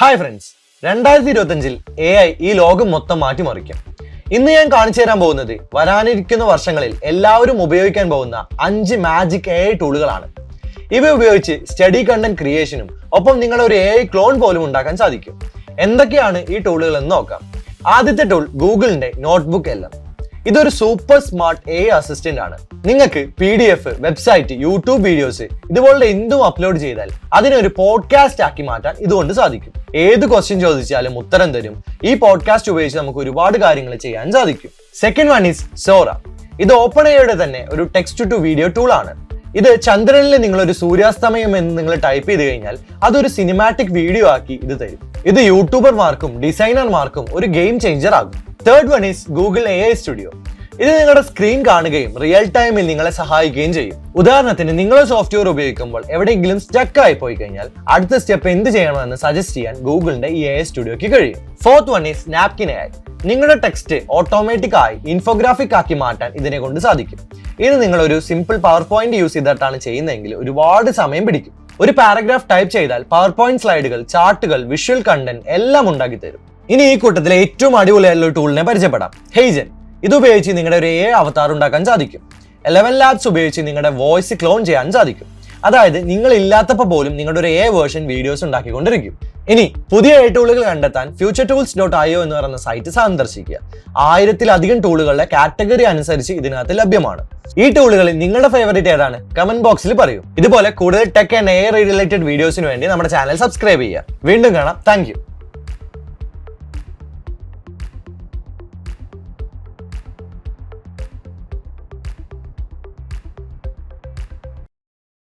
Hi friends, 2025 AI ഈ ലോകം മൊത്തം മാറ്റിമറിക്കും. ഇന്ന് ഞാൻ കാണിച്ചു തരാൻ പോകുന്നത് വരാനിരിക്കുന്ന വർഷങ്ങളിൽ എല്ലാവരും ഉപയോഗിക്കാൻ പോകുന്ന 5 മാജിക് AI ടൂളുകളാണ്. ഇവ ഉപയോഗിച്ച് സ്റ്റഡി കണ്ടന്റ് ക്രിയേഷനും ഒപ്പം നിങ്ങളെ ഒരു AI ക്ലോൺ പോലും ഉണ്ടാക്കാൻ സാധിക്കും. എന്തൊക്കെയാണ് ഈ ടൂളുകൾ എന്ന് നോക്കാം. ആദ്യത്തെ ടൂൾ ഗൂഗിളിന്റെ നോട്ട്ബുക്ക് LM. ഇതൊരു സൂപ്പർ സ്മാർട്ട് AI അസിസ്റ്റന്റ് ആണ്. നിങ്ങൾക്ക് PDF, വെബ്സൈറ്റ്, യൂട്യൂബ് വീഡിയോസ് ഇതുപോലുള്ള എന്തും അപ്ലോഡ് ചെയ്താൽ അതിനൊരു പോഡ്കാസ്റ്റ് ആക്കി മാറ്റാൻ ഇതുകൊണ്ട് സാധിക്കും. ഏത് ക്വസ്റ്റ്യൻ ചോദിച്ചാലും ഉത്തരം തരും. ഈ പോഡ്കാസ്റ്റ് ഉപയോഗിച്ച് നമുക്ക് ഒരുപാട് കാര്യങ്ങൾ ചെയ്യാൻ സാധിക്കും. Second one is Sora. ഇത് OpenAIയുടെ തന്നെ ഒരു ടെക്സ്റ്റ് ടു വീഡിയോ ടൂൾ ആണ്. ഇത് ചന്ദ്രനിൽ നിങ്ങളൊരു സൂര്യാസ്തമയം എന്ന് നിങ്ങൾ ടൈപ്പ് ചെയ്ത് കഴിഞ്ഞാൽ അതൊരു സിനിമാറ്റിക് വീഡിയോ ആക്കി ഇത് തരും. ഇത് യൂട്യൂബർമാർക്കും ഡിസൈനർമാർക്കും ഒരു ഗെയിം ചേഞ്ചർ ആകും. Third one is Google AI studio. ഇത് നിങ്ങളുടെ സ്ക്രീൻ കാണുകയും റിയൽ ടൈമിൽ നിങ്ങളെ സഹായിക്കുകയും ചെയ്യും. ഉദാഹരണത്തിന് നിങ്ങൾ സോഫ്റ്റ്വെയർ ഉപയോഗിക്കുമ്പോൾ എവിടെയെങ്കിലും സ്റ്റക്ക് ആയി പോയി കഴിഞ്ഞാൽ അടുത്ത സ്റ്റെപ്പ് എന്ത് ചെയ്യണമെന്ന് സജസ്റ്റ് ചെയ്യാൻ ഗൂഗിളിന്റെ ഈ AI സ്റ്റുഡിയോക്ക് കഴിയും. Fourth one is napkin AI. നിങ്ങളുടെ ടെക്സ്റ്റ് ഓട്ടോമാറ്റിക് ആയി ഇൻഫോഗ്രാഫിക് ആക്കി മാറ്റാൻ ഇതിനെ കൊണ്ട് സാധിക്കും. ഇത് നിങ്ങൾ ഒരു സിമ്പിൾ പവർ പോയിന്റ് യൂസ് ചെയ്തിട്ടാണ് ചെയ്യുന്നതെങ്കിൽ ഒരുപാട് സമയം പിടിക്കും. ഒരു പാരഗ്രാഫ് ടൈപ്പ് ചെയ്താൽ പവർ പോയിന്റ് സ്ലൈഡുകൾ, ചാർട്ടുകൾ, വിഷ്വൽ കണ്ടന്റ് എല്ലാം ഉണ്ടാക്കി തരും. ഇനി ഈ കൂട്ടത്തിലെ ഏറ്റവും അടിപൊളിയായുള്ള ഒരു ടൂളിനെ പരിചയപ്പെടാം, ഹെയ്ജൻ. ഇത് ഉപയോഗിച്ച് നിങ്ങളുടെ ഒരു AI അവതാർ ഉണ്ടാക്കാൻ സാധിക്കും. 11 ലാബ്സ് ഉപയോഗിച്ച് നിങ്ങളുടെ വോയിസ് ക്ലോൺ ചെയ്യാൻ സാധിക്കും. അതായത് നിങ്ങൾ ഇല്ലാത്തപ്പോൾ പോലും നിങ്ങളുടെ ഒരു AI വേർഷൻ വീഡിയോസ് ഉണ്ടാക്കിക്കൊണ്ടിരിക്കും. ഇനി പുതിയ AI ടൂളുകൾ കണ്ടെത്താൻ futuretools.io എന്ന് പറയുന്ന സൈറ്റ് സന്ദർശിക്കുക. 1000-ലധികം ടൂളുകളുടെ കാറ്റഗറി അനുസരിച്ച് ഇതിനകത്ത് ലഭ്യമാണ്. ഈ ടൂളുകളിൽ നിങ്ങളുടെ ഫേവറേറ്റ് ഏതാണ്? കമന്റ് ബോക്സിൽ പറയൂ. ഇതുപോലെ കൂടുതൽ ടെക് ആൻഡ് AI റിലേറ്റഡ് വീഡിയോസിന് വേണ്ടി നമ്മുടെ ചാനൽ സബ്സ്ക്രൈബ് ചെയ്യുക. വീണ്ടും കാണാം. Thank you.